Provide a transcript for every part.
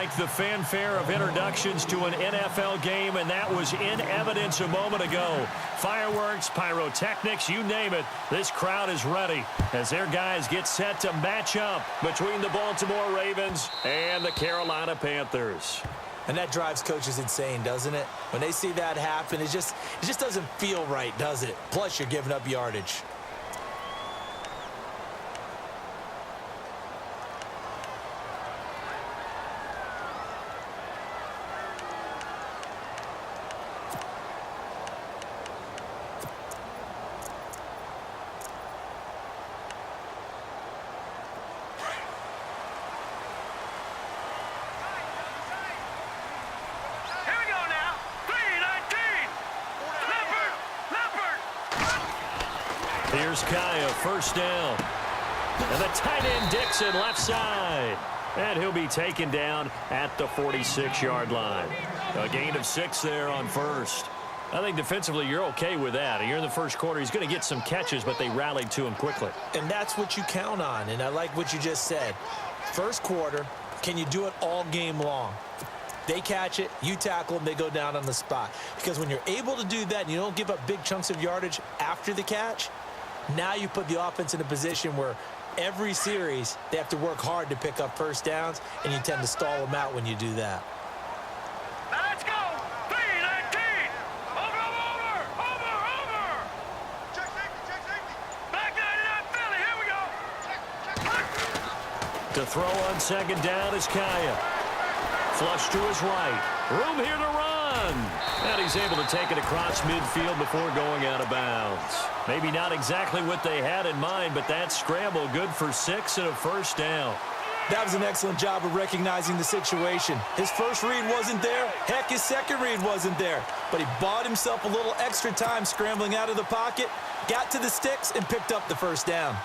like the fanfare of introductions to an NFL game, and that was in evidence a moment ago. Fireworks, pyrotechnics, you name it. This crowd is ready as their guys get set to match up between the Baltimore Ravens and the Carolina Panthers. And that drives coaches insane, doesn't it? When they see that happen, it just doesn't feel right, does it? Plus, you're giving up yardage. Here's Kaya, first down. And the tight end Dixon left side. And he'll be taken down at the 46-yard line. A gain of 6 there on first. I think defensively you're okay with that. You're in the first quarter. He's going to get some catches, but they rallied to him quickly. And that's what you count on, and I like what you just said. First quarter, can you do it all game long? They catch it, you tackle them, they go down on the spot. Because when you're able to do that and you don't give up big chunks of yardage after the catch, now you put the offense in a position where every series they have to work hard to pick up first downs, and you tend to stall them out when you do that. Let's go! 3-19! Over! Check safety! Back 99 Philly, here we go! To throw on second down is Kaya. Flush to his right. Room here to run. And he's able to take it across midfield before going out of bounds. Maybe not exactly what they had in mind, but that scramble good for 6 and a first down. That was an excellent job of recognizing the situation. His first read wasn't there. Heck, his second read wasn't there. But he bought himself a little extra time scrambling out of the pocket, got to the sticks, and picked up the first down.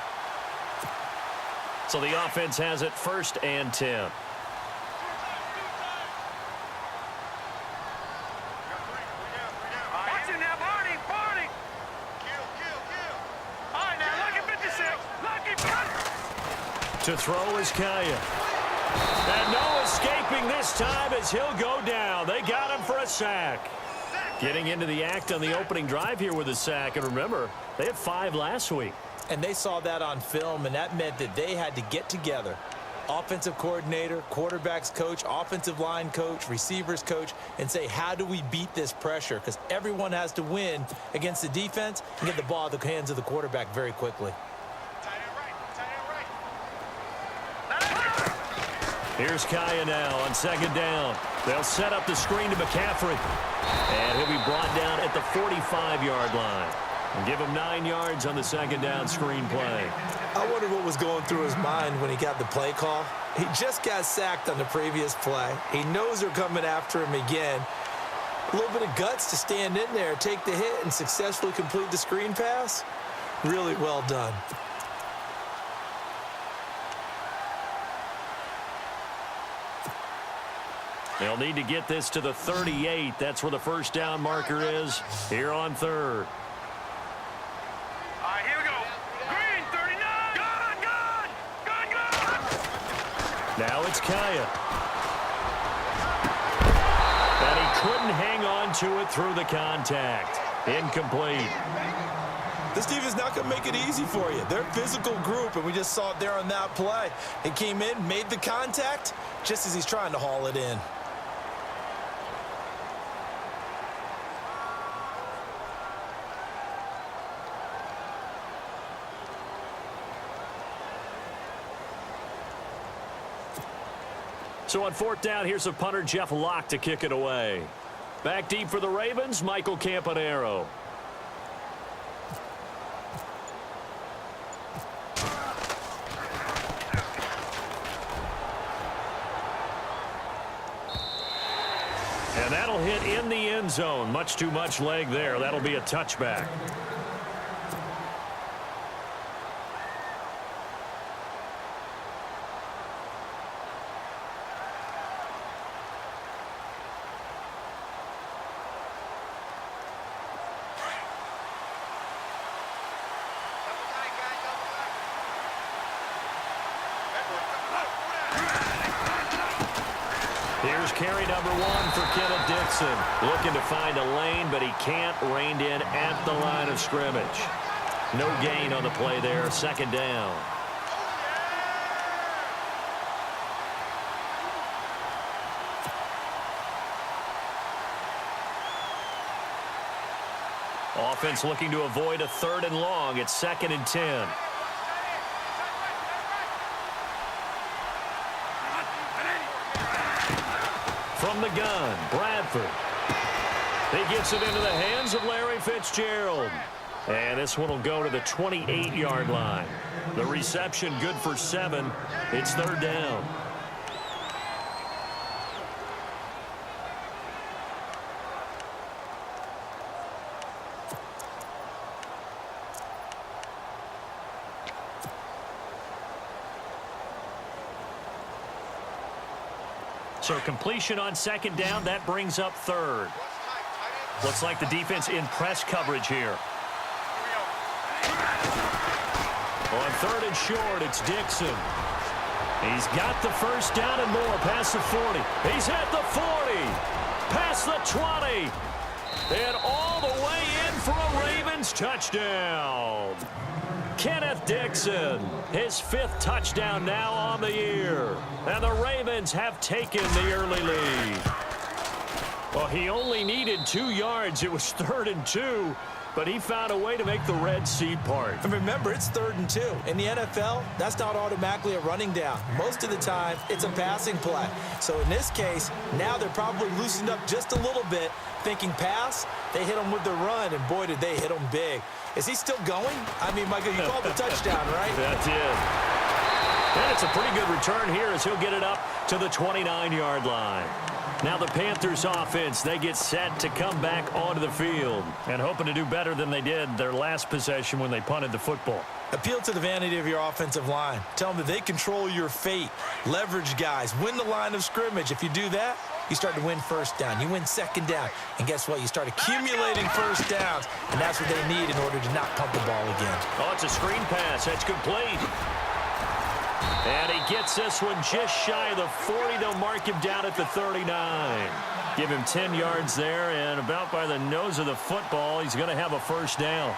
So the offense has it 1st and 10. To throw is Kaya. And no escaping this time as he'll go down. They got him for a sack. Getting into the act on the opening drive here with a sack. And remember, they had 5 last week. And they saw that on film, and that meant that they had to get together. Offensive coordinator, quarterbacks coach, offensive line coach, receivers coach, and say, how do we beat this pressure? Because everyone has to win against the defense and get the ball out of the hands of the quarterback very quickly. Here's Kaya now on second down. They'll set up the screen to McCaffrey. And he'll be brought down at the 45-yard line. And give him 9 yards on the second down screen play. I wonder what was going through his mind when he got the play call. He just got sacked on the previous play. He knows they're coming after him again. A little bit of guts to stand in there, take the hit, and successfully complete the screen pass. Really well done. They'll need to get this to the 38. That's where the first down marker is here on 3rd. All right, here we go. Green, 39. Good. Now it's Kaya. And he couldn't hang on to it through the contact. Incomplete. This team is not going to make it easy for you. They're a physical group, and we just saw it there on that play. He came in, made the contact, just as he's trying to haul it in. So on 4th down, here's a punter, Jeff Locke, to kick it away. Back deep for the Ravens, Michael Campanaro. And that'll hit in the end zone. Much too much leg there. That'll be a touchback. Here's carry number 1 for Kenneth Dixon. Looking to find a lane, but he can't. Reined in at the line of scrimmage. No gain on the play there. Second down. Offense looking to avoid a 3rd and long. It's 2nd and 10. From the gun, Bradford. He gets it into the hands of Larry Fitzgerald. And this one will go to the 28-yard line. The reception good for 7. It's 3rd down. So completion on 2nd down. That brings up 3rd. Looks like the defense in press coverage here. On 3rd and short, it's Dixon. He's got the first down and more past the 40. He's at the 40, past the 20, and all the way in for a Ravens touchdown. Kenneth Dixon, his 5th touchdown now on the year. And the Ravens have taken the early lead. Well, he only needed 2 yards. It was 3rd and 2, but he found a way to make the Red Sea part. And remember, it's 3rd and 2. In the NFL, that's not automatically a running down. Most of the time, it's a passing play. So in this case, now they're probably loosened up just a little bit, thinking pass. They hit him with the run, and boy, did they hit him big. Is he still going? I mean, Michael, you called the touchdown, right? That's it. And it's a pretty good return here as he'll get it up to the 29-yard line. Now the Panthers offense, they get set to come back onto the field and hoping to do better than they did their last possession when they punted the football. Appeal to the vanity of your offensive line. Tell them that they control your fate. Leverage guys. Win the line of scrimmage. If you do that, you start to win 1st down. You win 2nd down. And guess what? You start accumulating 1st downs. And that's what they need in order to not pump the ball again. Oh, it's a screen pass. That's complete. And he gets this one just shy of the 40. They'll mark him down at the 39. Give him 10 yards there, and about by the nose of the football, he's going to have a 1st down.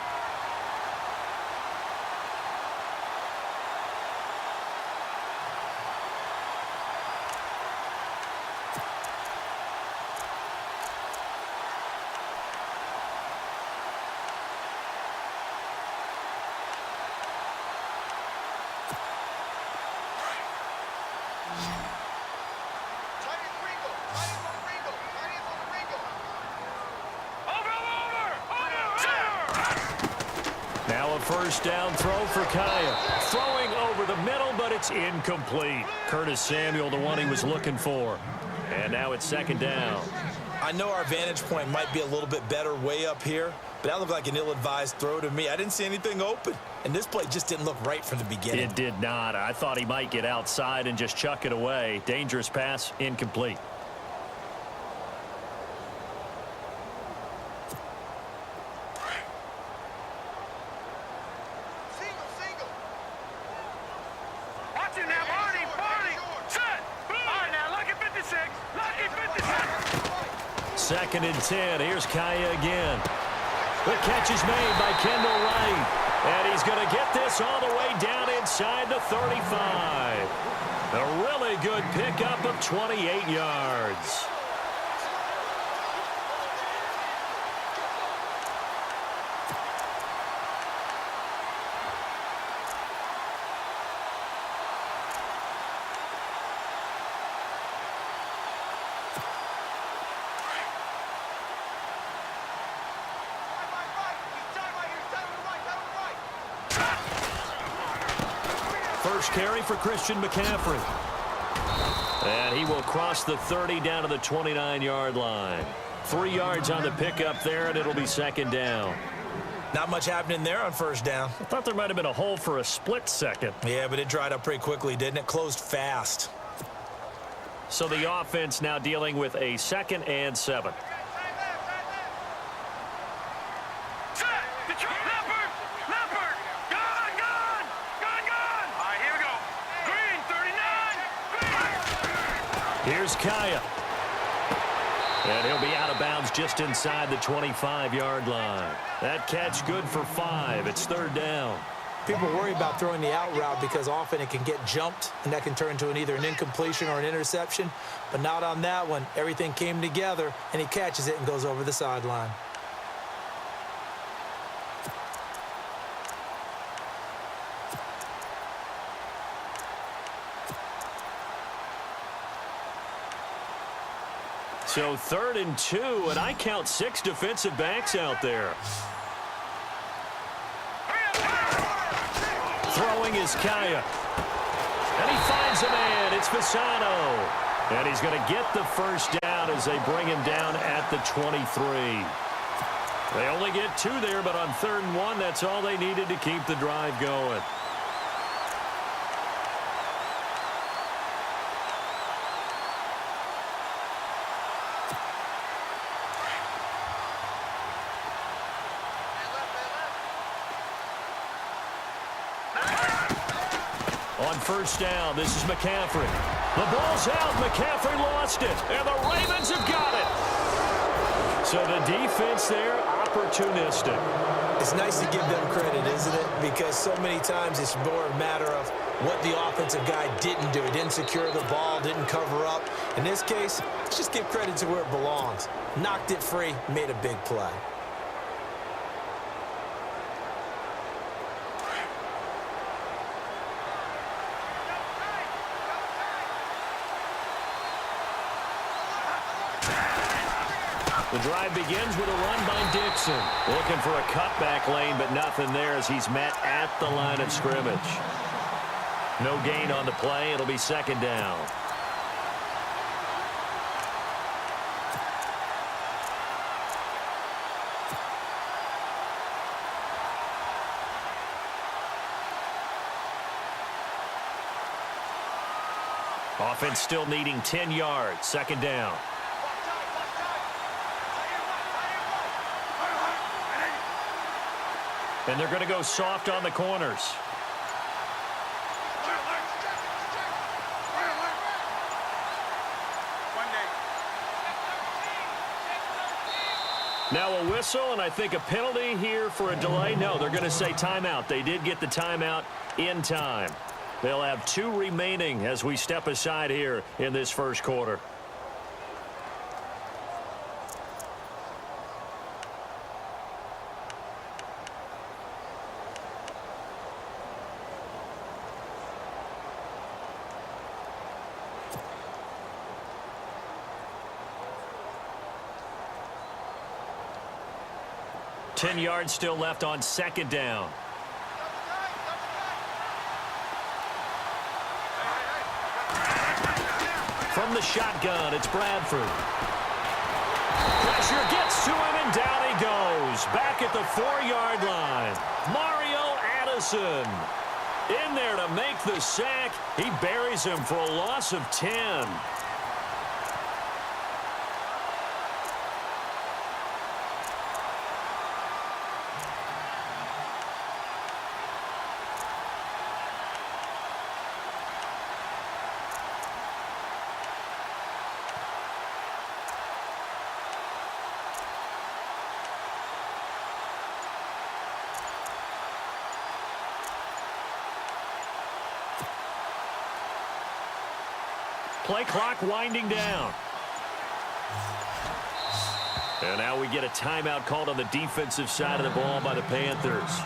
Now a 1st down throw for Kaya. Throwing over the middle, but it's incomplete. Curtis Samuel, the one he was looking for. And now it's 2nd down. I know our vantage point might be a little bit better way up here, but that looked like an ill-advised throw to me. I didn't see anything open, and this play just didn't look right from the beginning. It did not. I thought he might get outside and just chuck it away. Dangerous pass, incomplete. Second and 10. Here's Kaya again. The catch is made by Kendall Wright. And he's going to get this all the way down inside the 35. A really good pickup of 28 yards. First carry for Christian McCaffrey. And he will cross the 30 down to the 29-yard line. 3 yards on the pickup there, and it'll be 2nd down. Not much happening there on 1st down. I thought there might have been a hole for a split second. Yeah, but it dried up pretty quickly, didn't it? Closed fast. So the offense now dealing with a 2nd and 7. Here's Kaya. And he'll be out of bounds just inside the 25-yard line. That catch good for 5. It's third down. People worry about throwing the out route because often it can get jumped, and that can turn into either an incompletion or an interception. But not on that one. Everything came together, and he catches it and goes over the sideline. So 3rd and 2, and I count 6 defensive backs out there. Throwing is Kaya. And he finds a man. It's Fasano. And he's going to get the first down as they bring him down at the 23. They only get 2 there, but on 3rd and 1, that's all they needed to keep the drive going. On first down, this is McCaffrey. The ball's out. McCaffrey lost it. And the Ravens have got it. So the defense there, opportunistic. It's nice to give them credit, isn't it? Because so many times it's more a matter of what the offensive guy didn't do. He didn't secure the ball, didn't cover up. In this case, let's just give credit to where it belongs. Knocked it free, made a big play. The drive begins with a run by Dixon. Looking for a cutback lane, but nothing there as he's met at the line of scrimmage. No gain on the play. It'll be 2nd down. Offense still needing 10 yards. 2nd down. And they're going to go soft on the corners. Now a whistle, and I think a penalty here for a delay. No, they're going to say timeout. They did get the timeout in time. They'll have 2 remaining as we step aside here in this first quarter. Ten yards still left on 2nd down. From the shotgun, it's Bradford. Pressure gets to him, and down he goes. Back at the 4-yard line. Mario Addison in there to make the sack. He buries him for a loss of 10. Play clock winding down. And now we get a timeout called on the defensive side of the ball by the Panthers.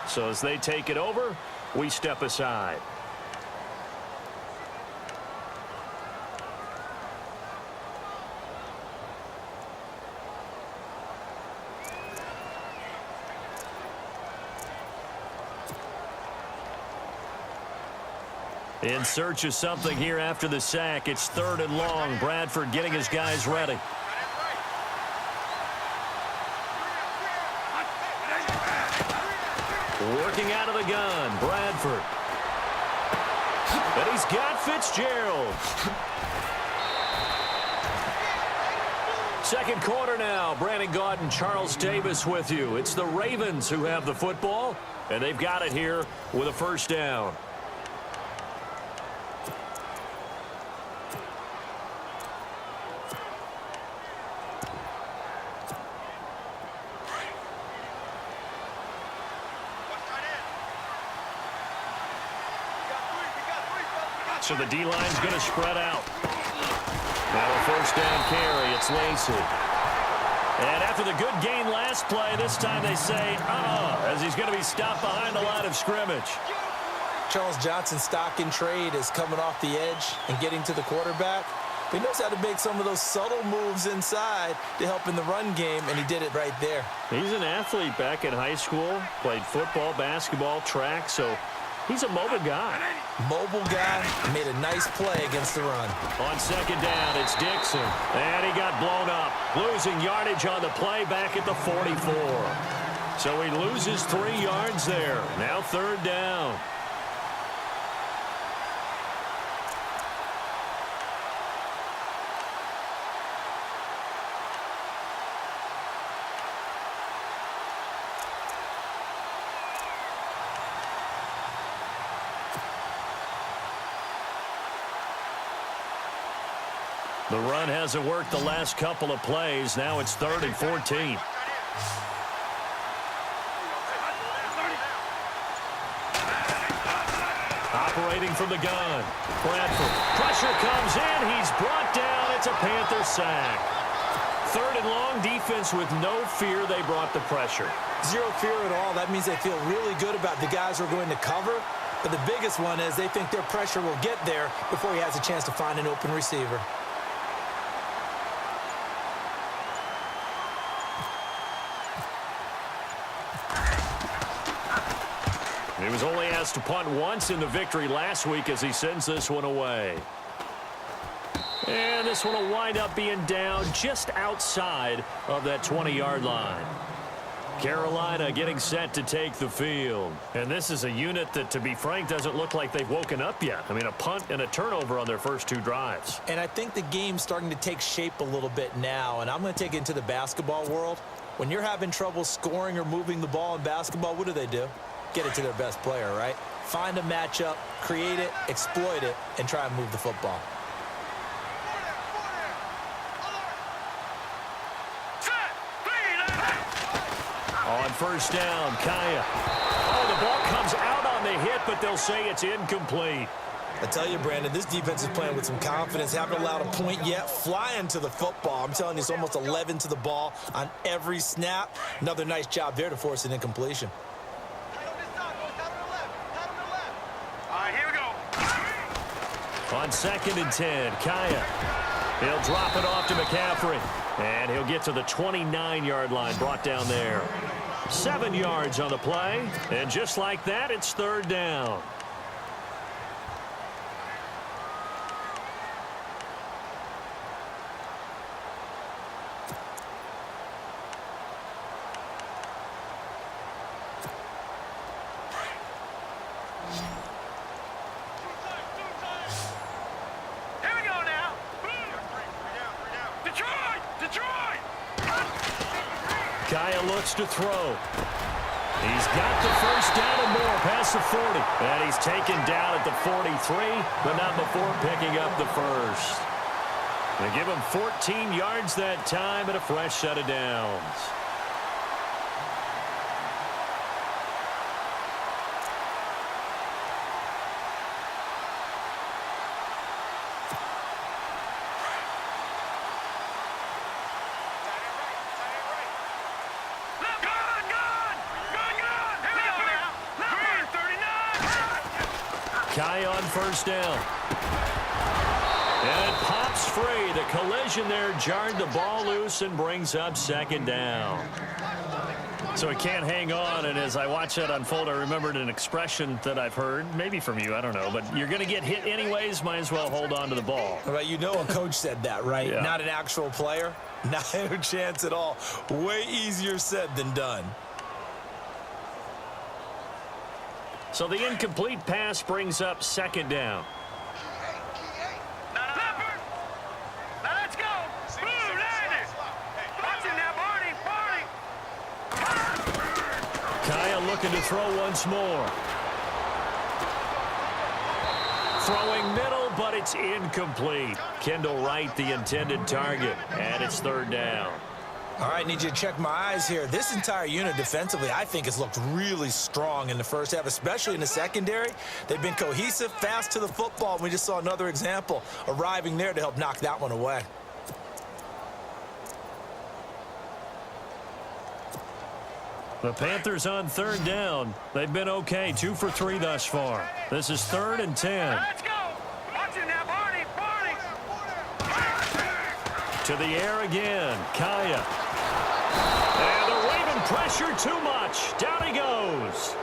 So as they take it over, we step aside. In search of something here after the sack. It's 3rd and long. Bradford getting his guys ready. Working out of the gun, Bradford. And he's got Fitzgerald. 2nd quarter now. Brandon Gaudin, Charles Davis with you. It's the Ravens who have the football, and they've got it here with a first down. So the D-line's going to spread out. Now a first down carry. It's Lacey. And after the good gain last play, this time they say, as he's going to be stopped behind the line of scrimmage. Charles Johnson's stock in trade is coming off the edge and getting to the quarterback. But he knows how to make some of those subtle moves inside to help in the run game, and he did it right there. He's an athlete back in high school, played football, basketball, track, so he's a mobile guy. Mobile guy, made a nice play against the run. On second down, it's Dixon. And he got blown up, losing yardage on the play back at the 44. So he loses 3 yards there. Now third down. The run hasn't worked the last couple of plays. Now it's 3rd and 14. Operating from the gun. Bradford. Pressure comes in. He's brought down. It's a Panther sack. 3rd and long, defense with no fear. They brought the pressure. Zero fear at all. That means they feel really good about the guys who are going to cover. But the biggest one is they think their pressure will get there before he has a chance to find an open receiver. He was only asked to punt once in the victory last week as he sends this one away. And this one will wind up being down just outside of that 20-yard line. Carolina getting set to take the field. And this is a unit that, to be frank, doesn't look like they've woken up yet. I mean, a punt and a turnover on their first 2 drives. And I think the game's starting to take shape a little bit now. And I'm going to take it into the basketball world. When you're having trouble scoring or moving the ball in basketball, what do? Get it to their best player, right? Find a matchup, create it, exploit it, and try and move the football. On first down, Kaya. Oh, the ball comes out on the hit, but they'll say it's incomplete. I tell you, Brandon, this defense is playing with some confidence. Haven't allowed a point yet. Flying to the football. I'm telling you, it's almost 11 to the ball on every snap. Another nice job there to force an incompletion. On 2nd and 10, Kaya. He'll drop it off to McCaffrey. And he'll get to the 29-yard line, brought down there. 7 yards on the play. And just like that, it's 3rd down. Kaya looks to throw. He's got the first down and more past the 40. And he's taken down at the 43, but not before picking up the first. They give him 14 yards that time and a fresh set of downs. Kaya on first down. And it pops free. The collision there jarred the ball loose and brings up 2nd down. So it can't hang on, and as I watch that unfold, I remembered an expression that I've heard, maybe from you, I don't know, but you're going to get hit anyways, might as well hold on to the ball. Well, you know a coach said that, right? Yeah. Not an actual player. Not a chance at all. Way easier said than done. So the incomplete pass brings up 2nd down. Let's go. Kaya looking to throw once more. Throwing middle, but it's incomplete. Kendall Wright, the intended target, and it's 3rd down. All right, need you to check my eyes here. This entire unit defensively, I think, has looked really strong in the first half, especially in the secondary. They've been cohesive, fast to the football. We just saw another example arriving there to help knock that one away. The Panthers on third down. They've been okay, 2 for 3 thus far. This is 3rd and 10. Let's go. Watch it now, Barney. To the air again, Kaya. And the Raven pressure too much. Down he goes.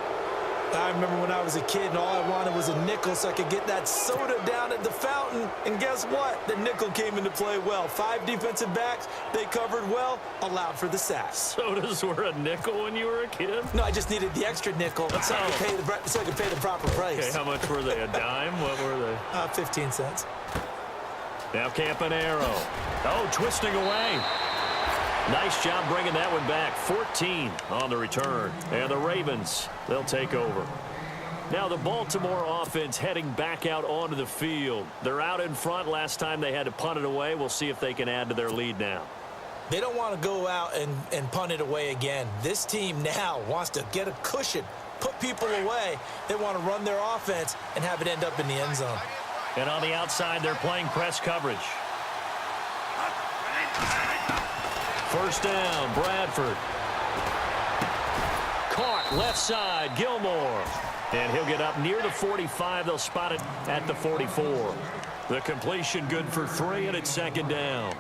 I remember when I was a kid and all I wanted was a nickel so I could get that soda down at the fountain. And guess what? The nickel came into play well. 5 defensive backs, they covered well, allowed for the sacks. Sodas were a nickel when you were a kid? No, I just needed the extra nickel so I could pay the proper price. Okay, how much were they? A dime? What were they? 15 cents. Now Campanaro. Oh, twisting away. Nice job bringing that one back. 14 on the return. And the Ravens, they'll take over. Now the Baltimore offense heading back out onto the field. They're out in front. Last time they had to punt it away. We'll see if they can add to their lead now. They don't want to go out and punt it away again. This team now wants to get a cushion, put people away. They want to run their offense and have it end up in the end zone. And on the outside, they're playing press coverage. First down, Bradford. Caught left side, Gilmore. And he'll get up near the 45. They'll spot it at the 44. The completion good for 3, and it's 2nd down.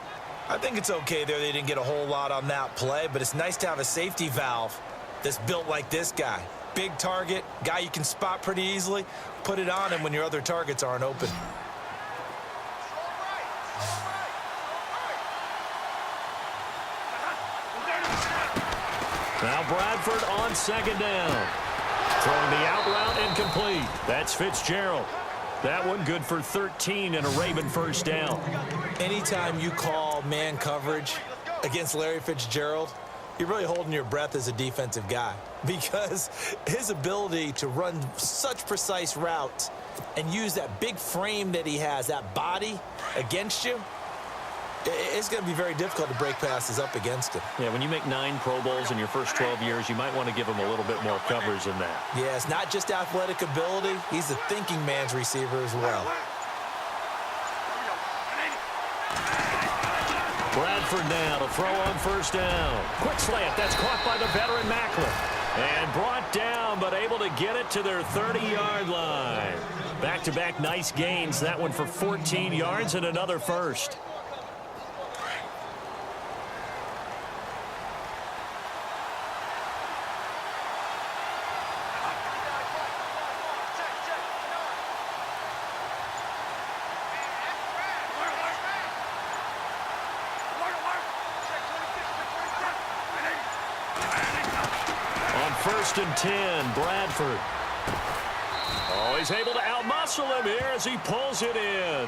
I think it's okay there. They didn't get a whole lot on that play, but it's nice to have a safety valve that's built like this guy. Big target, guy you can spot pretty easily. Put it on him when your other targets aren't open. Now Bradford on 2nd down. Throwing the out route incomplete. That's Fitzgerald. That one good for 13 and a Raven first down. Anytime you call man coverage against Larry Fitzgerald, you're really holding your breath as a defensive guy because his ability to run such precise routes and use that big frame that he has, that body against you, it's going to be very difficult to break passes up against him. Yeah, when you make 9 Pro Bowls in your first 12 years, you might want to give him a little bit more coverage than that. Yeah, it's not just athletic ability. He's a thinking man's receiver as well. Bradford now to throw on first down. Quick slant. That's caught by the veteran Macklin. And brought down, but able to get it to their 30-yard line. Back-to-back nice gains. That one for 14 yards and another first. First and 10, Bradford. Oh, he's able to outmuscle him here as he pulls it in.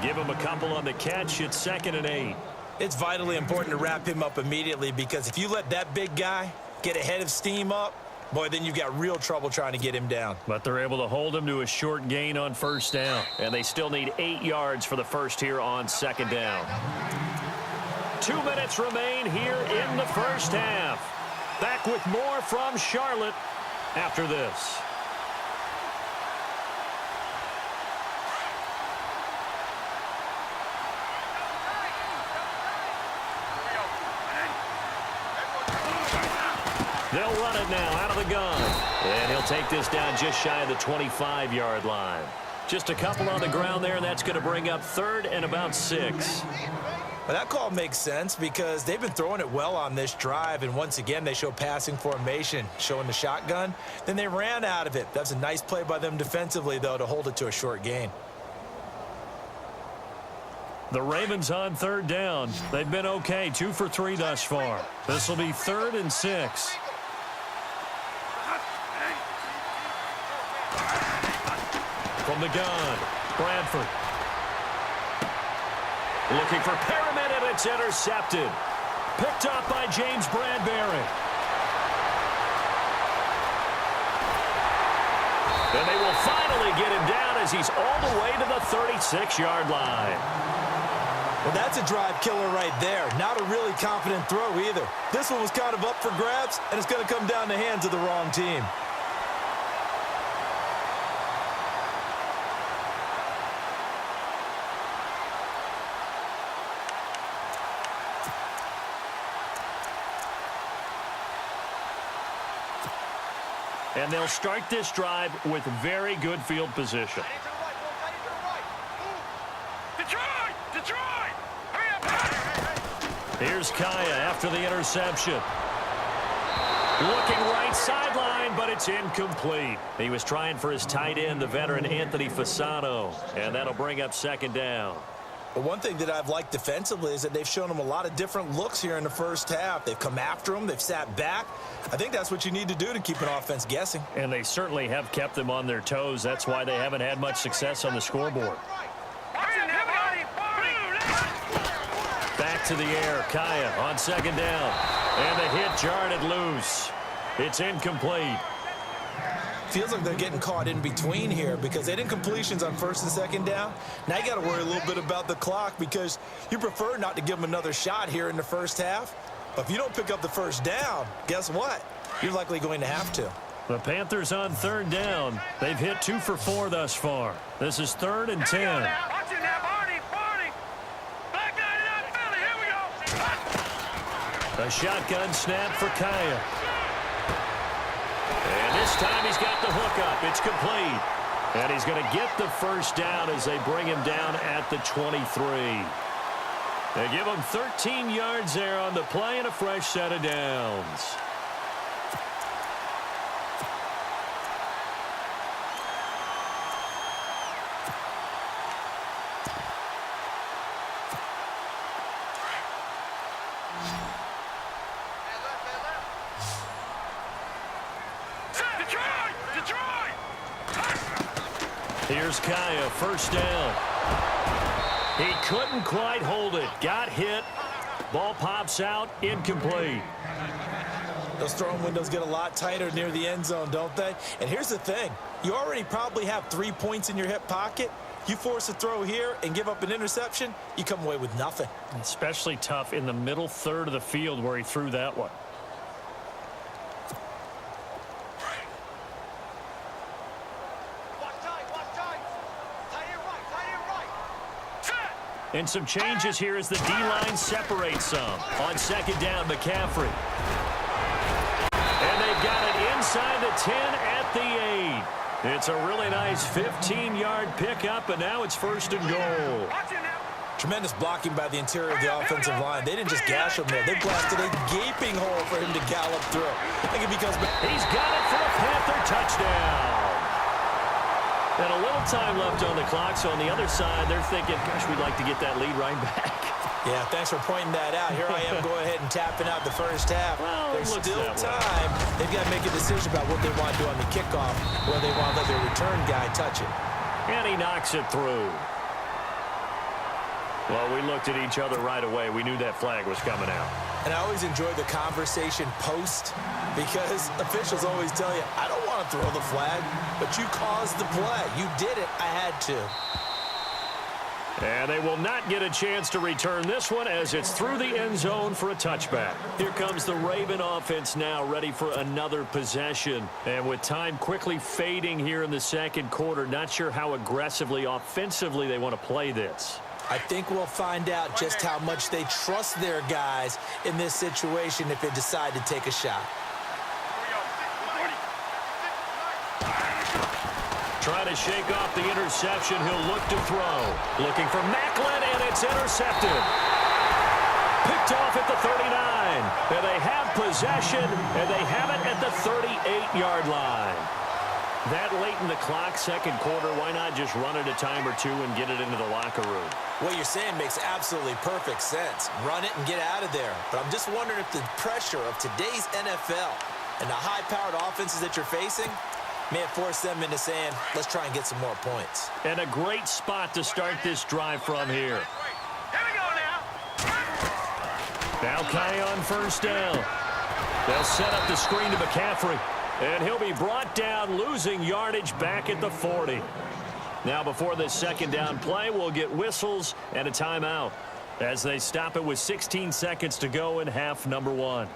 Give him a couple on the catch. It's 2nd and 8. It's vitally important to wrap him up immediately because if you let that big guy get ahead of steam up, boy, then you've got real trouble trying to get him down. But they're able to hold him to a short gain on first down. And they still need 8 yards for the first here on 2nd down. 2 minutes remain here in the first half. Back with more from Charlotte after this. They'll run it now out of the gun. And he'll take this down just shy of the 25-yard line. Just a couple on the ground there, and that's going to bring up 3rd and about 6. Well, that call makes sense because they've been throwing it well on this drive, and once again, they show passing formation, showing the shotgun. Then they ran out of it. That's a nice play by them defensively, though, to hold it to a short gain. The Ravens on 3rd down. They've been okay, 2 for 3 thus far. This will be 3rd and 6. From the gun, Bradford. Looking for Perriman, and it's intercepted. Picked up by James Bradbury. And they will finally get him down as he's all the way to the 36-yard line. Well, that's a drive killer right there. Not a really confident throw either. This one was kind of up for grabs, and it's going to come down the hands of the wrong team. And they'll start this drive with very good field position. Detroit! Hurry up! Here's Kaya after the interception. Looking right sideline, but it's incomplete. He was trying for his tight end, the veteran Anthony Fasano, and that'll bring up second down. But one thing that I've liked defensively is that they've shown him a lot of different looks here in the first half. They've come after him. They've sat back. I think that's what you need to do to keep an offense guessing. And they certainly have kept them on their toes. That's why they haven't had much success on the scoreboard. Back to the air. Kaya on second down. And the hit jarred it loose. It's incomplete. Feels like they're getting caught in between here because they didn't completions on first and second down. Now you got to worry a little bit about the clock because you prefer not to give them another shot here in the first half. But if you don't pick up the first down, guess what? You're likely going to have to. The Panthers on third down. They've hit 2 for 4 thus far. This is 3rd and 10. A shotgun snap for Kaya. And this time he's got the hook up. It's complete. And he's going to get the first down as they bring him down at the 23. They give him 13 yards there on the play and a fresh set of downs. Here's Kaya, first down. He couldn't quite hold it. Got hit. Ball pops out, incomplete. Those throwing windows get a lot tighter near the end zone, don't they? And here's the thing. You already probably have 3 points in your hip pocket. You force a throw here and give up an interception, you come away with nothing. Especially tough in the middle third of the field where he threw that one. And some changes here as the D-line separates some. On second down, McCaffrey. And they've got it inside the 10 at the 8. It's a really nice 15-yard pickup, and now it's first and goal. Tremendous blocking by the interior of the offensive line. They didn't just gash him there. They blasted a gaping hole for him to gallop through. I think it becomes... He's got it for a Panther touchdown. And a little time left on the clock, so on the other side, they're thinking, gosh, we'd like to get that lead right back. Yeah, thanks for pointing that out. Here I am going ahead and tapping out the first half. Well, there's still time. They've got to make a decision about what they want to do on the kickoff, whether they want to let their return guy touch it. And he knocks it through. Well, we looked at each other right away. We knew that flag was coming out. And I always enjoy the conversation post because officials always tell you, I don't want to throw the flag, but you caused the play. You did it. I had to. And they will not get a chance to return this one as it's through the end zone for a touchback. Here comes the Raven offense now ready for another possession. And with time quickly fading here in the second quarter, not sure how aggressively, offensively they want to play this. I think we'll find out just how much they trust their guys in this situation if they decide to take a shot. Trying to shake off the interception. He'll look to throw. Looking for Macklin, and it's intercepted. Picked off at the 39. And they have possession, and they have it at the 38-yard line. That late in the clock, second quarter, why not just run it a time or two and get it into the locker room? What you're saying makes absolutely perfect sense. Run it and get out of there. But I'm just wondering if the pressure of today's NFL and the high-powered offenses that you're facing may have forced them into saying, let's try and get some more points. And a great spot to start this drive from here. Here we go now. Now Kaya on first down. They'll set up the screen to McCaffrey. And he'll be brought down, losing yardage back at the 40. Now, before this second down play, we'll get whistles and a timeout. as they stop it with 16 seconds to go in half number one.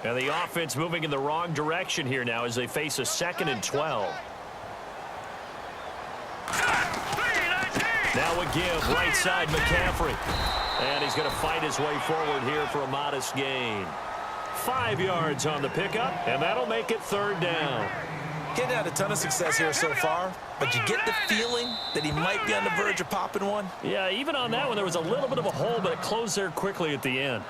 And the offense moving in the wrong direction here now as they face a 2nd and 12. Now a give, right side McCaffrey. And he's going to fight his way forward here for a modest gain. 5 yards on the pickup, and that'll make it 3rd down. Getting had a ton of success here so far, but you get the feeling that he might be on the verge of popping one. Yeah, even on that one, there was a little bit of a hole, but it closed there quickly at the end.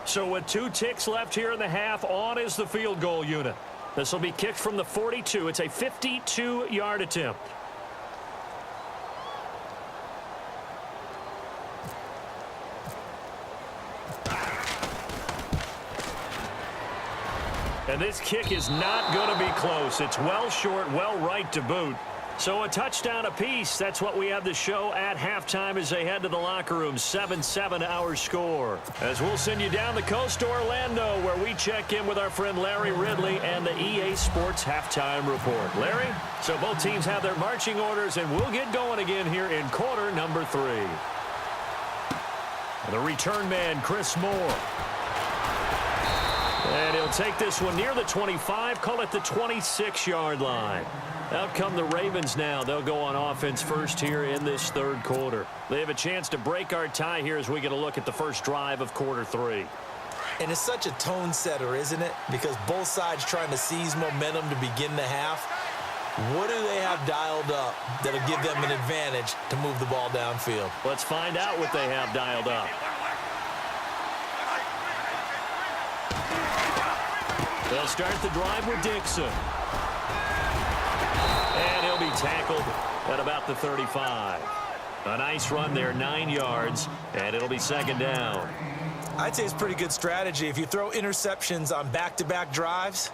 So with 2 ticks left here in the half, on is the field goal unit. This will be kicked from the 42. It's a 52-yard attempt. And this kick is not going to be close. It's well short, well right to boot. So a touchdown apiece. That's what we have to show at halftime as they head to the locker room. 7-7 our score. As we'll send you down the coast to Orlando, where we check in with our friend Larry Ridley and the EA Sports Halftime Report. Larry, so both teams have their marching orders, and we'll get going again here in quarter number 3. The return man, Chris Moore. And he'll take this one near the 25, call it the 26-yard line. Out come the Ravens now. They'll go on offense first here in this 3rd quarter. They have a chance to break our tie here as we get a look at the first drive of quarter 3. And it's such a tone setter, isn't it? Because both sides trying to seize momentum to begin the half. What do they have dialed up that'll give them an advantage to move the ball downfield? Let's find out what they have dialed up. They'll start the drive with Dixon. And he'll be tackled at about the 35. A nice run there, 9 yards, and it'll be 2nd down. I'd say it's pretty good strategy. If you throw interceptions on back-to-back drives,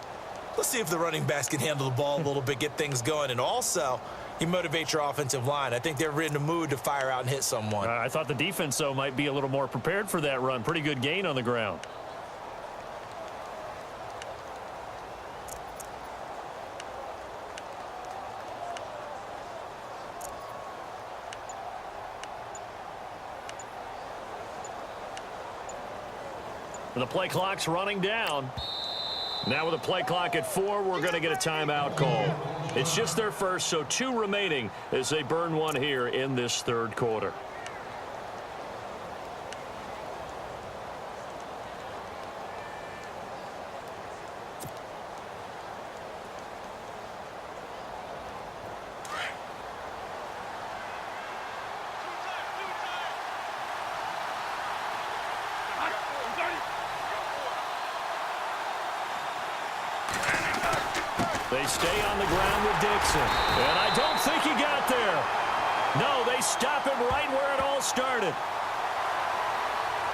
let's see if the running backs can handle the ball a little bit, get things going. And also, you motivate your offensive line. I think they're in the mood to fire out and hit someone. I thought the defense, though, might be a little more prepared for that run. Pretty good gain on the ground. The play clock's running down. Now with the play clock at 4, we're going to get a timeout call. It's just their first, so 2 remaining as they burn one here in this 3rd quarter. They stay on the ground with Dixon. And I don't think he got there. No, they stop him right where it all started.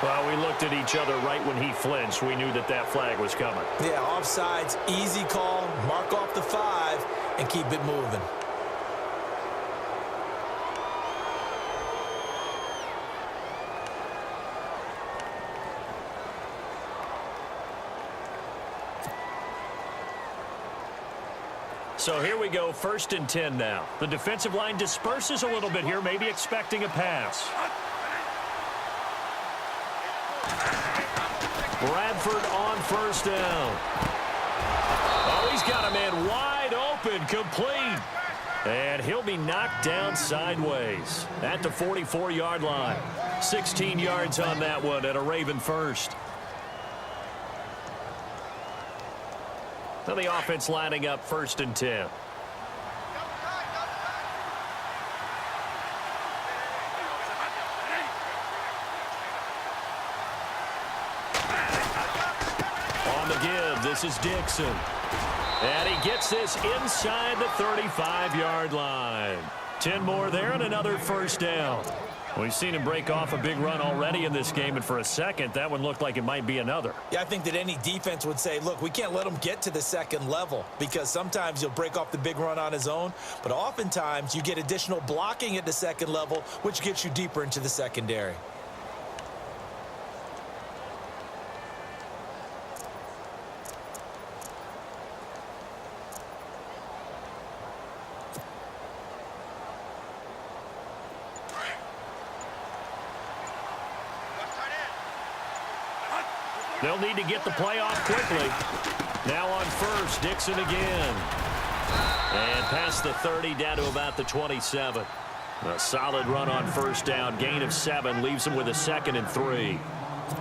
Well, we looked at each other right when he flinched. We knew that that flag was coming. Yeah, offsides, easy call, mark off the 5, and keep it moving. So here we go, 1st and 10 now. The defensive line disperses a little bit here, maybe expecting a pass. Bradford on 1st down. Oh, he's got a man wide open, complete. And he'll be knocked down sideways at the 44-yard line. 16 yards on that one and a Raven first. Now the offense lining up 1st and 10. On the give, this is Dixon. And he gets this inside the 35-yard line. 10 more there and another 1st down. We've seen him break off a big run already in this game, and for a second, that one looked like it might be another. Yeah, I think that any defense would say, look, we can't let him get to the 2nd level because sometimes he'll break off the big run on his own, but oftentimes you get additional blocking at the 2nd level, which gets you deeper into the secondary. They'll need to get the play off quickly. Now on first, Dixon again. And past the 30, down to about the 27. A solid run on first down. Gain of 7 leaves them with a 2nd and 3.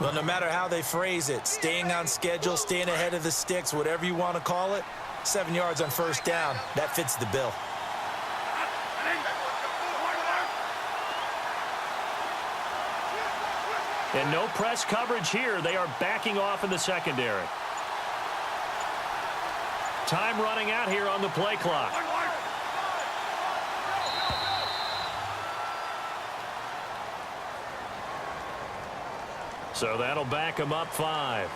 Well, no matter how they phrase it, staying on schedule, staying ahead of the sticks, whatever you want to call it, 7 yards on first down, that fits the bill. And no press coverage here. They are backing off in the secondary. Time running out here on the play clock. So that'll back them up 5.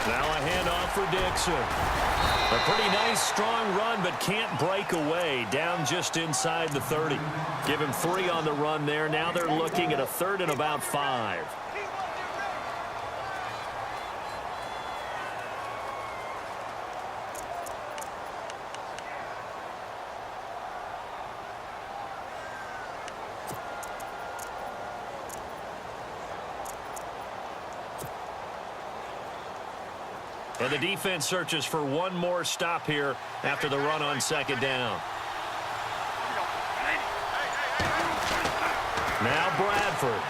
Now a handoff for Dixon. A pretty nice, strong run, but can't break away. Down just inside the 30. Give him 3 on the run there. Now they're looking at a 3rd and about 5. And the defense searches for one more stop here after the run on 2nd down. Now Bradford.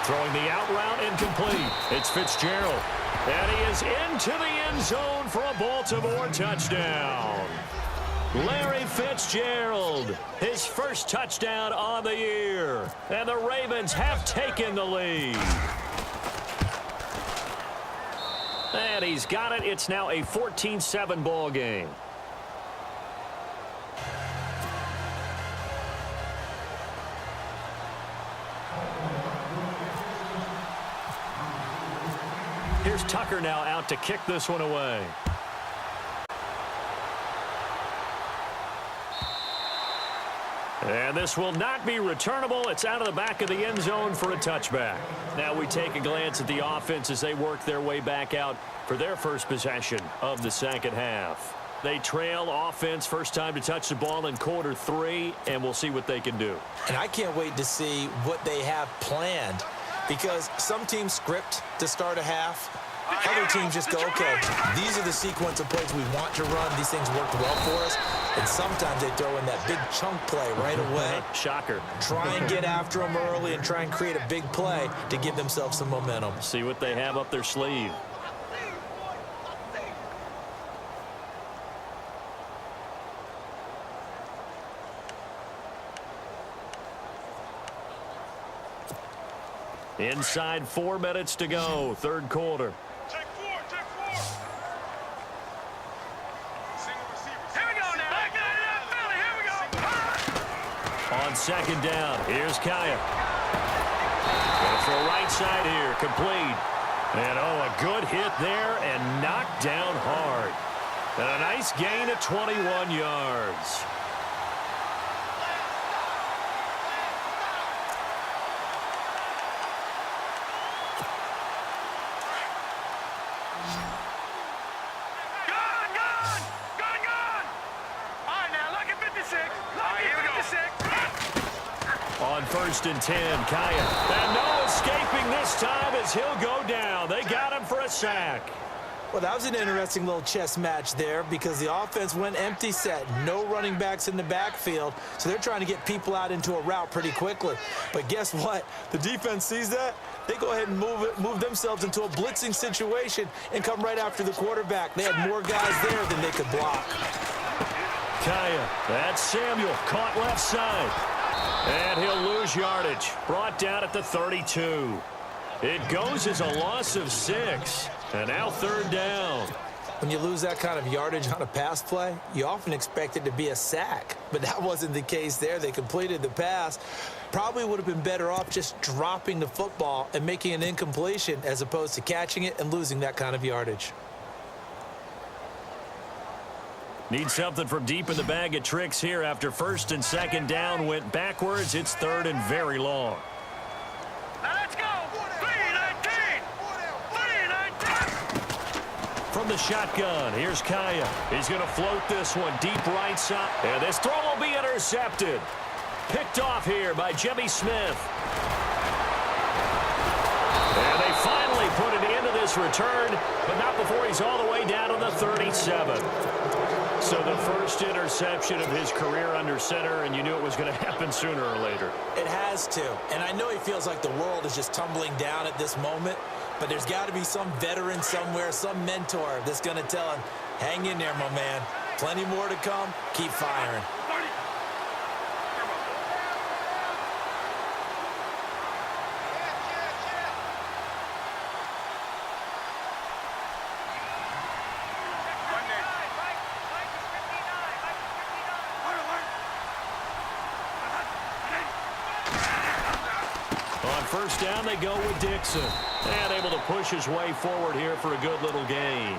Throwing the out route incomplete. It's Fitzgerald. And he is into the end zone for a Baltimore touchdown. Larry Fitzgerald, his first touchdown on the year. And the Ravens have taken the lead. And he's got it. It's now a 14-7 ball game. Here's Tucker now out to kick this one away. And this will not be returnable. It's out of the back of the end zone for a touchback. Now we take a glance at the offense as they work their way back out for their first possession of the second half. They trail offense first time to touch the ball in quarter 3, and we'll see what they can do. And I can't wait to see what they have planned, because some teams script to start a half. Other teams just go, okay, these are the sequence of plays we want to run. These things worked well for us. And sometimes they throw in that big chunk play right away. Shocker. Try and get after them early and try and create a big play to give themselves some momentum. See what they have up their sleeve. Inside 4 minutes to go, third quarter. Take 4, take 4. Single receiver. Here we go now. Back out of that belly. Here we go. On 2nd down, here's Kaya. Gonna throw right side here, complete. And oh, a good hit there and knocked down hard. And a nice gain of 21 yards. On 1st and 10, Kaya. And no escaping this time as he'll go down. They got him for a sack. Well, that was an interesting little chess match there, because the offense went empty set. No running backs in the backfield, so they're trying to get people out into a route pretty quickly. But guess what? The defense sees that. They go ahead and move themselves into a blitzing situation and come right after the quarterback. They had more guys there than they could block. Kaya, that's Samuel, caught left side. And he'll lose yardage. Brought down at the 32. It goes as a loss of 6. And now 3rd down. When you lose that kind of yardage on a pass play, you often expect it to be a sack. But that wasn't the case there. They completed the pass. Probably would have been better off just dropping the football and making an incompletion as opposed to catching it and losing that kind of yardage. Need something from deep in the bag of tricks here after 1st and 2nd down went backwards. It's 3rd and very long. Now let's go. 3, from the shotgun. Here's Kaya. He's going to float this one deep right side. And this throw will be intercepted. Picked off here by Jimmy Smith. And they finally put it into this return, but not before he's all the way down to the 37. So the first interception of his career under center, and you knew it was going to happen sooner or later. It has to. And I know he feels like the world is just tumbling down at this moment, but there's got to be some veteran somewhere, some mentor that's going to tell him, hang in there, my man. Plenty more to come. Keep firing. First down, they go with Dixon. And able to push his way forward here for a good little gain.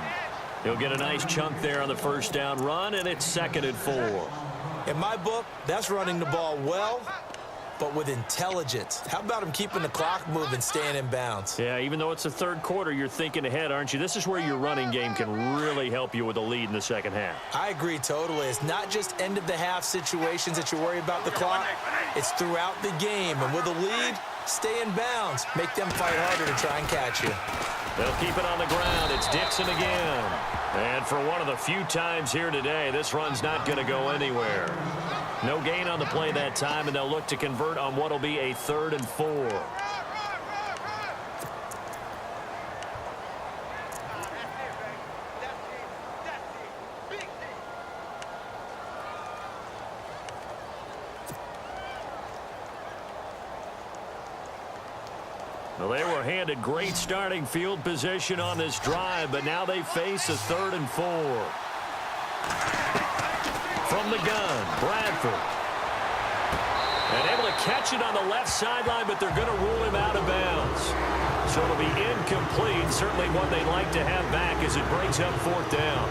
He'll get a nice chunk there on the first down run, and it's 2nd and 4. In my book, that's running the ball well, but with intelligence. How about him keeping the clock moving, staying in bounds? Yeah, even though it's the third quarter, you're thinking ahead, aren't you? This is where your running game can really help you with a lead in the second half. I agree totally. It's not just end-of-the-half situations that you worry about the clock. It's throughout the game. And with a lead, stay in bounds. Make them fight harder to try and catch you. They'll keep it on the ground. It's Dixon again. And for one of the few times here today, this run's not going to go anywhere. No gain on the play that time, and they'll look to convert on what will be a 3rd and 4. Well, they were handed great starting field position on this drive, but now they face a 3rd and 4. From the gun, Bradford. And able to catch it on the left sideline, but they're going to rule him out of bounds. So it'll be incomplete. Certainly one they'd like to have back as it brings up 4th down.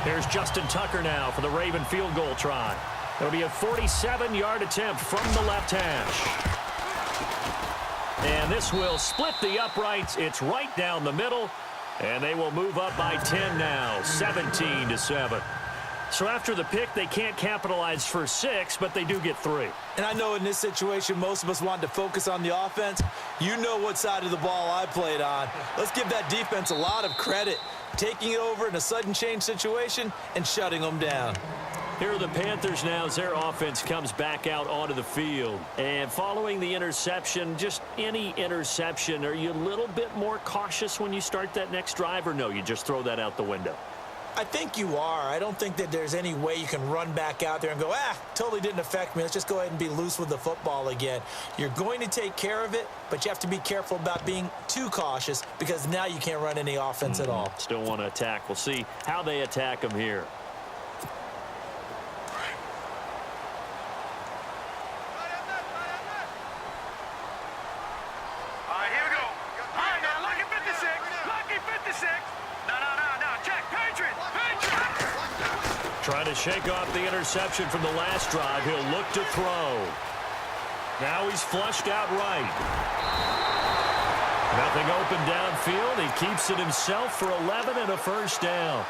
Here's Justin Tucker now for the Raven field goal try. It'll be a 47-yard attempt from the left hash. And this will split the uprights. It's right down the middle. And they will move up by 10 now, 17-7. So after the pick, they can't capitalize for 6, but they do get 3. And I know in this situation, most of us want to focus on the offense. You know what side of the ball I played on. Let's give that defense a lot of credit, taking it over in a sudden change situation and shutting them down. Here are the Panthers now as their offense comes back out onto the field. And following the interception, just any interception, are you a little bit more cautious when you start that next drive, or no, you just throw that out the window? I think you are. I don't think that there's any way you can run back out there and go, totally didn't affect me. Let's just go ahead and be loose with the football again. You're going to take care of it, but you have to be careful about being too cautious because now you can't run any offense at all. Still want to attack. We'll see how they attack them here. Trying to shake off the interception from the last drive. He'll look to throw. Now he's flushed out right. Nothing open downfield. He keeps it himself for 11 and a first down.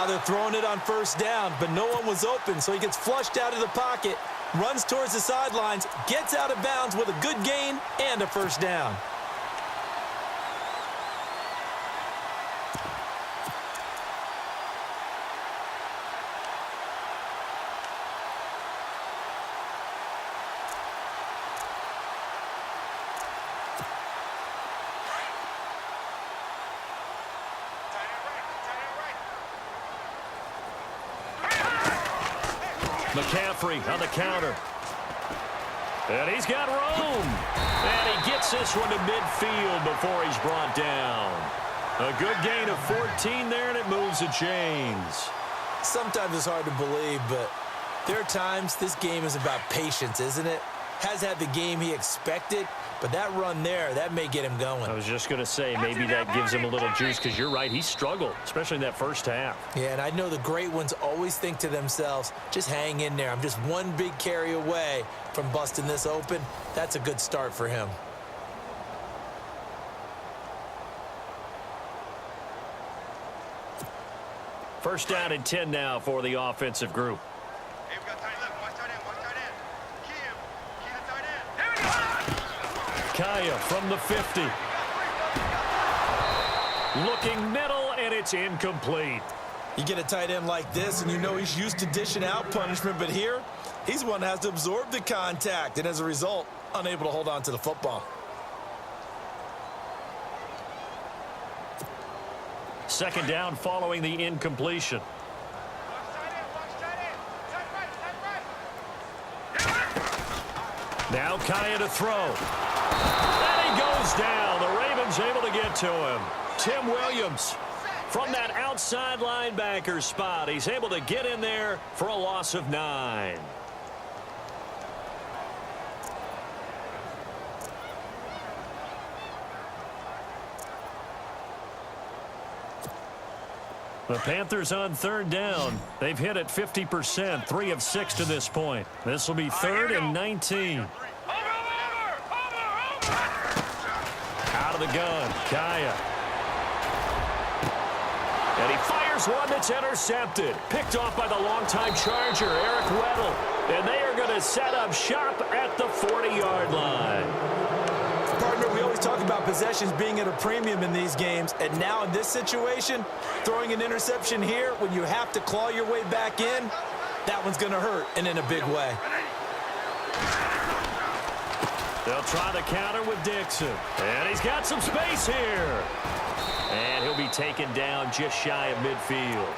They're throwing it on first down, but no one was open, so he gets flushed out of the pocket, runs towards the sidelines, gets out of bounds with a good gain and a first down. McCaffrey on the counter. And he's got room. And he gets this one to midfield before he's brought down. A good gain of 14 there, and it moves the chains. Sometimes it's hard to believe, but there are times this game is about patience, isn't it? Has had the game he expected, but that run there, that may get him going. I was just going to say, maybe that gives him a little juice, because you're right, he struggled, especially in that first half. Yeah, and I know the great ones always think to themselves, just hang in there. I'm just one big carry away from busting this open. That's a good start for him. First down and 10 now for the offensive group. Hey, we got tight end. Watch tight end. Watch tight end. Key the tight end. Here we go. Kaya from the 50. Looking middle, and it's incomplete. You get a tight end like this, and you know he's used to dishing out punishment, but here, he's one that has to absorb the contact, and as a result, unable to hold on to the football. Second down following the incompletion. Watch tight end. Watch tight end. Tight right. Tight right. Now Kaya to throw. And he goes down. The Ravens able to get to him. Tim Williams from that outside linebacker spot. He's able to get in there for a loss of 9. The Panthers on third down. They've hit it 50%, 3 of 6 to this point. This will be third and 19. Over. Out of the gun, Kaya. And he fires one that's intercepted. Picked off by the longtime Charger, Eric Weddle. And they are going to set up shop at the 40-yard line. Partner, we always talk about possessions being at a premium in these games, and now in this situation, throwing an interception here when you have to claw your way back in, that one's going to hurt, and in a big way. They'll try the counter with Dixon. And he's got some space here. And he'll be taken down just shy of midfield.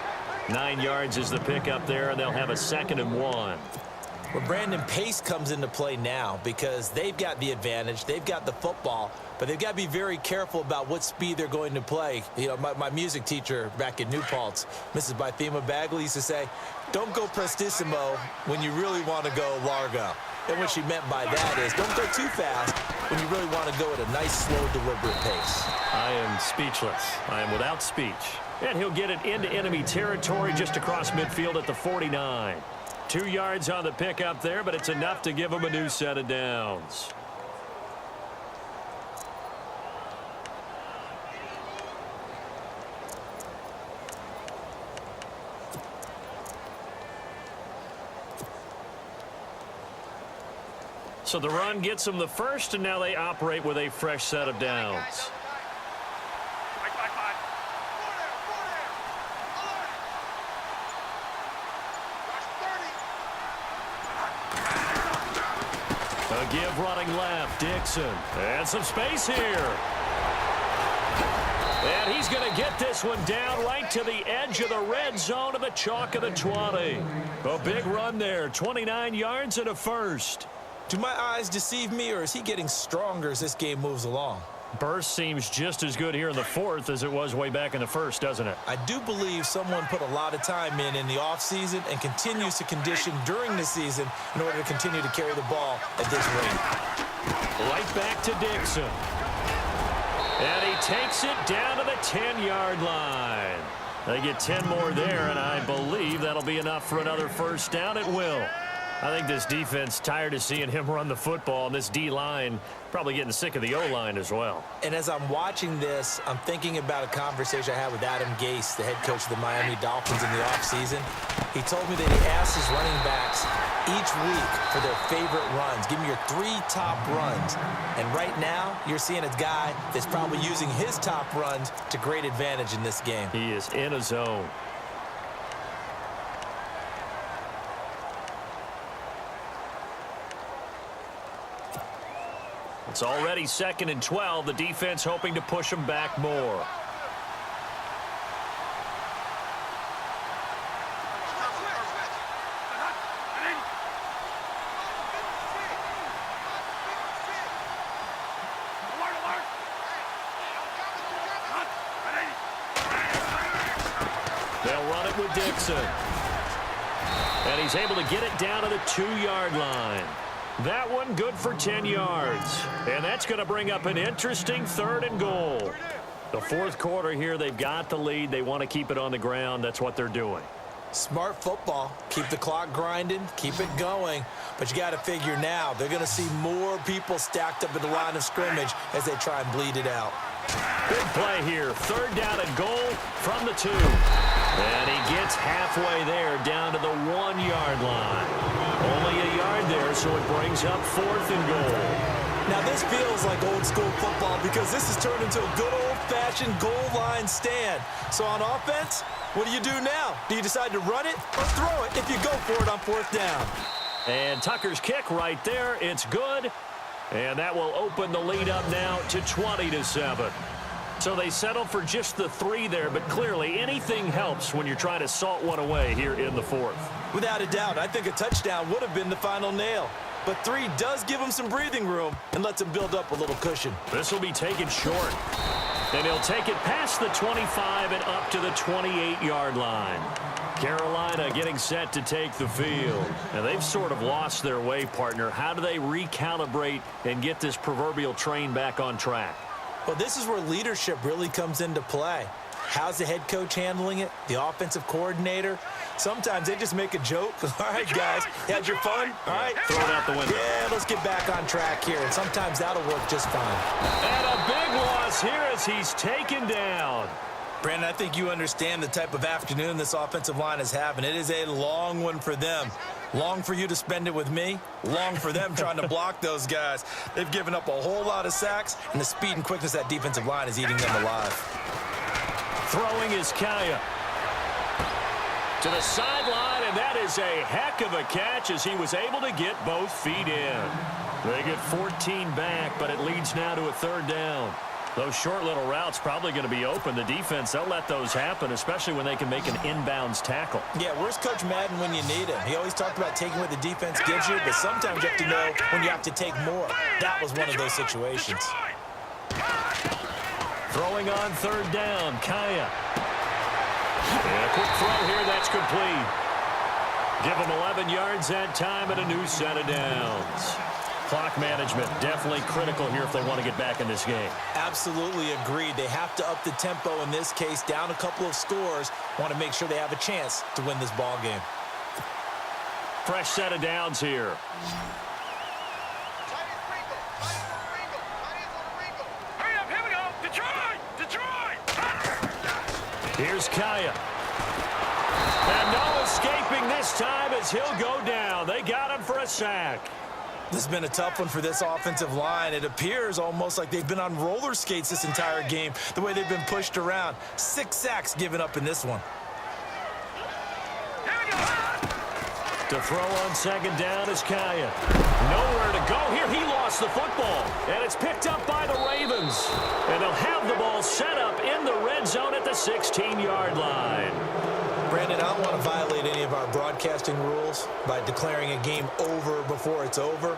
9 yards is the pickup there, and they'll have a 2nd and 1. Well, Brandon, pace comes into play now because they've got the advantage. They've got the football, but they've got to be very careful about what speed they're going to play. You know, my music teacher back in New Paltz, Mrs. Bythema Bagley, used to say, don't go prestissimo when you really want to go largo. And what she meant by that is don't go too fast when you really want to go at a nice, slow, deliberate pace. I am speechless. I am without speech. And he'll get it into enemy territory just across midfield at the 49. 2 yards on the pickup there, but it's enough to give him a new set of downs. So the run gets them the first, and now they operate with a fresh set of downs. A give running left, Dixon. And some space here. And he's going to get this one down right to the edge of the red zone of the chalk of the 20. A big run there, 29 yards and a first. Do my eyes deceive me, or is he getting stronger as this game moves along? Burst seems just as good here in the 4th as it was way back in the 1st, doesn't it? I do believe someone put a lot of time in the offseason and continues to condition during the season in order to continue to carry the ball at this rate. Right back to Dixon. And he takes it down to the 10-yard line. They get 10 more there, and I believe that'll be enough for another first down. It will. I think this defense tired of seeing him run the football, and this D-line probably getting sick of the O-line as well. And as I'm watching this, I'm thinking about a conversation I had with Adam Gase, the head coach of the Miami Dolphins in the offseason. He told me that he asked his running backs each week for their favorite runs. Give me your 3 top runs. And right now, you're seeing a guy that's probably using his top runs to great advantage in this game. He is in a zone. It's already 2nd and 12. The defense hoping to push them back more. They'll run it with Dixon. And he's able to get it down to the 2-yard line. That one good for 10 yards. And that's going to bring up an interesting 3rd and goal. The 4th quarter here, they've got the lead. They want to keep it on the ground. That's what they're doing. Smart football. Keep the clock grinding. Keep it going. But you got to figure now they're going to see more people stacked up at the line of scrimmage as they try and bleed it out. Big play here. 3rd down and goal from the 2. And he gets halfway there, down to the 1-yard line. Only a yard there, so it brings up 4th and goal. Now, this feels like old school football because this has turned into a good old-fashioned goal line stand. So on offense, what do you do now? Do you decide to run it or throw it if you go for it on 4th down? And Tucker's kick right there. It's good. And that will open the lead up now to 20-7. So they settle for just the 3 there, but clearly anything helps when you're trying to salt one away here in the 4th. Without a doubt, I think a touchdown would have been the final nail. But 3 does give him some breathing room and lets him build up a little cushion. This will be taken short. And he'll take it past the 25 and up to the 28-yard line. Carolina getting set to take the field. And they've sort of lost their way, partner. How do they recalibrate and get this proverbial train back on track? Well, this is where leadership really comes into play. How's the head coach handling it? The offensive coordinator? Sometimes they just make a joke. All right, guys, had your fun? All right. Throw it out the window. Yeah, let's get back on track here. And sometimes that'll work just fine. And a big loss here as he's taken down. Brandon, I think you understand the type of afternoon this offensive line is having. It is a long one for them. Long for you to spend it with me. Long for them trying to block those guys. They've given up a whole lot of sacks, and the speed and quickness of that defensive line is eating them alive. Throwing is Kaya. To the sideline, and that is a heck of a catch as he was able to get both feet in. They get 14 back, but it leads now to a 3rd down. Those short little routes probably going to be open. The defense, they'll let those happen, especially when they can make an inbounds tackle. Yeah, where's Coach Madden when you need him? He always talked about taking what the defense gives you, but sometimes you have to know when you have to take more. That was one of those situations. Throwing on 3rd down, Kaya. And a quick throw here, that's complete. Give them 11 yards that time and a new set of downs. Clock management definitely critical here if they want to get back in this game. Absolutely agreed. They have to up the tempo in this case, down a couple of scores. Want to make sure they have a chance to win this ball game. Fresh set of downs here. Hurry up, here we go. Detroit! Here's Kaya. And no escaping this time as he'll go down. They got him for a sack. This has been a tough one for this offensive line. It appears almost like they've been on roller skates this entire game, the way they've been pushed around. 6 sacks given up in this one. To throw on 2nd down is Kaya. Nowhere to go here. He lost the football. And it's picked up by the Ravens. And they'll have the ball set up in the red zone at the 16-yard line. Brandon, I don't want to violate any of our broadcasting rules by declaring a game over before it's over.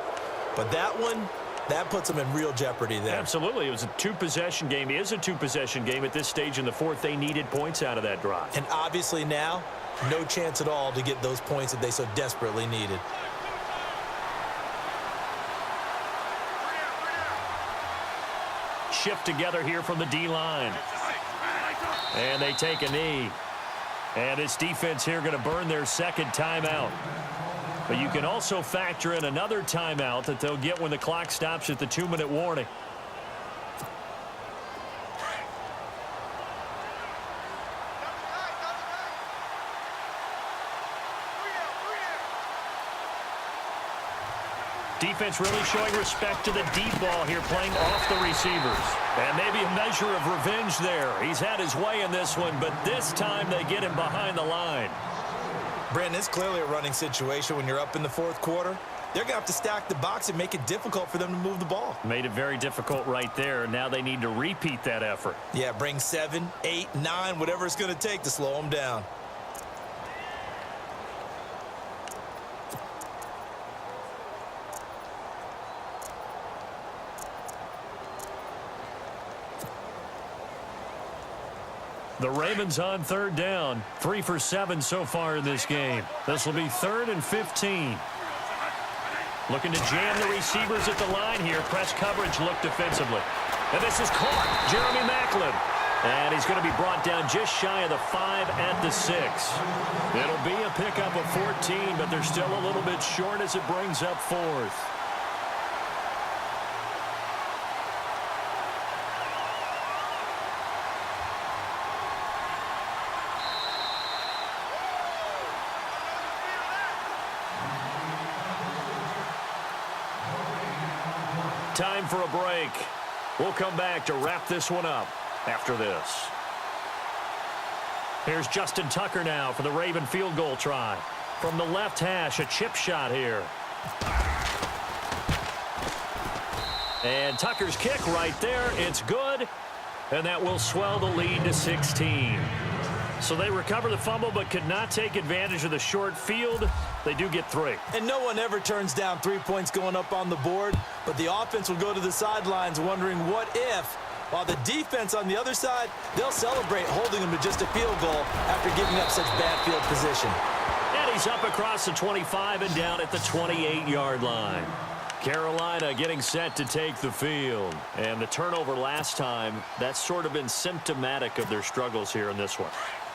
But that one, that puts them in real jeopardy there. Absolutely. It was a 2-possession game. It is a 2-possession game at this stage in the 4th. They needed points out of that drive. And obviously now, no chance at all to get those points that they so desperately needed. Shift together here from the D-line. And they take a knee. And this defense here going to burn their 2nd timeout. But you can also factor in another timeout that they'll get when the clock stops at the 2-minute warning. Defense really showing respect to the deep ball here, playing off the receivers. And maybe a measure of revenge there. He's had his way in this one, but this time they get him behind the line. Brandon, it's clearly a running situation when you're up in the 4th quarter. They're going to have to stack the box and make it difficult for them to move the ball. Made it very difficult right there. Now they need to repeat that effort. Yeah, bring 7, 8, 9, whatever it's going to take to slow them down. The Ravens on 3rd down. 3 for 7 so far in this game. This will be 3rd and 15. Looking to jam the receivers at the line here. Press coverage look defensively. And this is caught. Jeremy Maclin. And he's going to be brought down just shy of the 5 at the 6. It'll be a pickup of 14, but they're still a little bit short as it brings up 4th. Time for a break. We'll come back to wrap this one up after this. Here's Justin Tucker now for the Raven field goal try. From the left hash, a chip shot here. And Tucker's kick right there. It's good. And that will swell the lead to 16. So they recover the fumble but could not take advantage of the short field. They do get 3. And no one ever turns down 3 points going up on the board, but the offense will go to the sidelines wondering what if, while the defense on the other side, they'll celebrate holding them to just a field goal after giving up such bad field position. And he's up across the 25 and down at the 28-yard line. Carolina getting set to take the field. And the turnover last time, that's sort of been symptomatic of their struggles here in this one.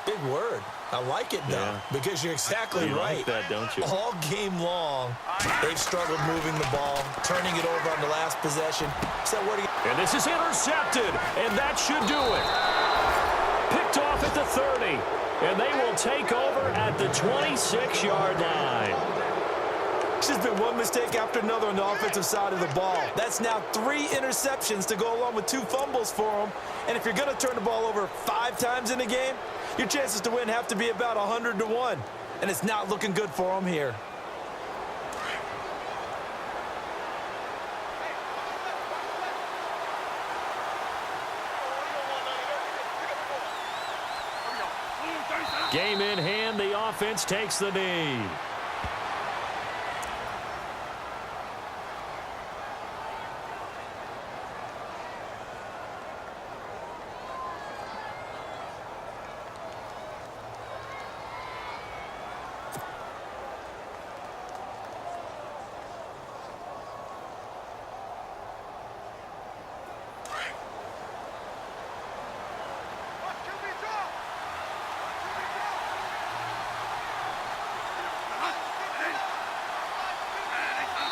Big word. I like it, though, because you're exactly right. You like that, don't you? All game long, they've struggled moving the ball, turning it over on the last possession. So what do you... And this is intercepted, and that should do it. Picked off at the 30, and they will take over at the 26-yard line. It's just been one mistake after another on the offensive side of the ball. That's now 3 interceptions to go along with 2 fumbles for them. And if you're going to turn the ball over 5 times in a game, your chances to win have to be about 100-1. And it's not looking good for them here. Game in hand, the offense takes the knee.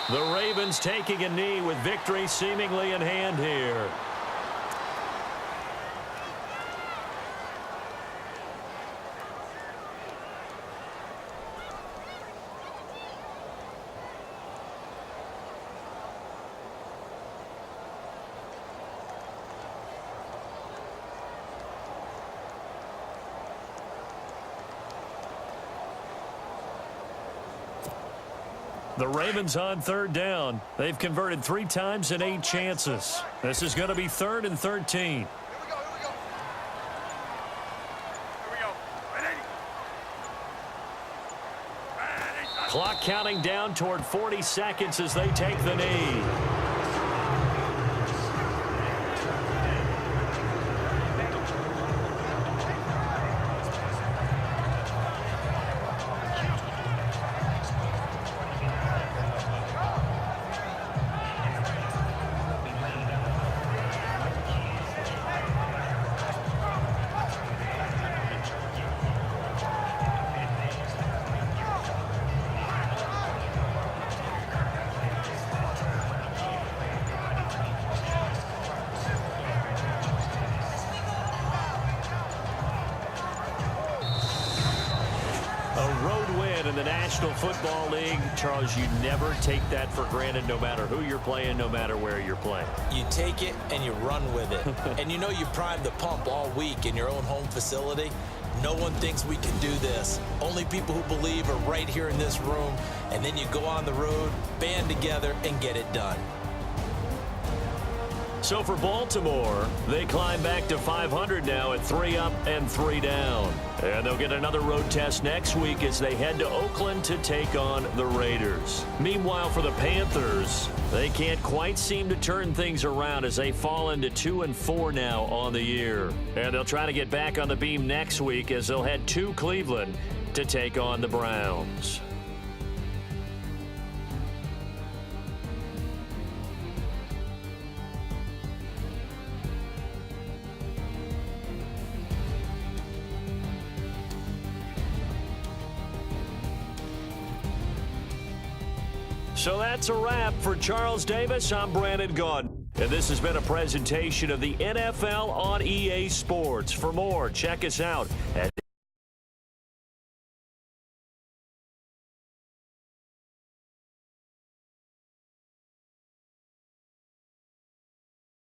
The Ravens taking a knee with victory seemingly in hand here. The Ravens on 3rd down. They've converted 3 times in 8 chances. This is going to be 3rd and 13. Here we go. Ready? Clock counting down toward 40 seconds as they take the knee. In the National Football League, Charles, you never take that for granted no matter who you're playing, no matter where you're playing. You take it and you run with it. And you know you primed the pump all week in your own home facility. No one thinks we can do this. Only people who believe are right here in this room. And then you go on the road, band together, and get it done. So for Baltimore, they climb back to 500 now at 3 up and 3 down. And they'll get another road test next week as they head to Oakland to take on the Raiders. Meanwhile, for the Panthers, they can't quite seem to turn things around as they fall into 2-4 now on the year. And they'll try to get back on the beam next week as they'll head to Cleveland to take on the Browns. So that's a wrap. For Charles Davis, I'm Brandon Gaudin. And this has been a presentation of the NFL on EA Sports. For more, check us out at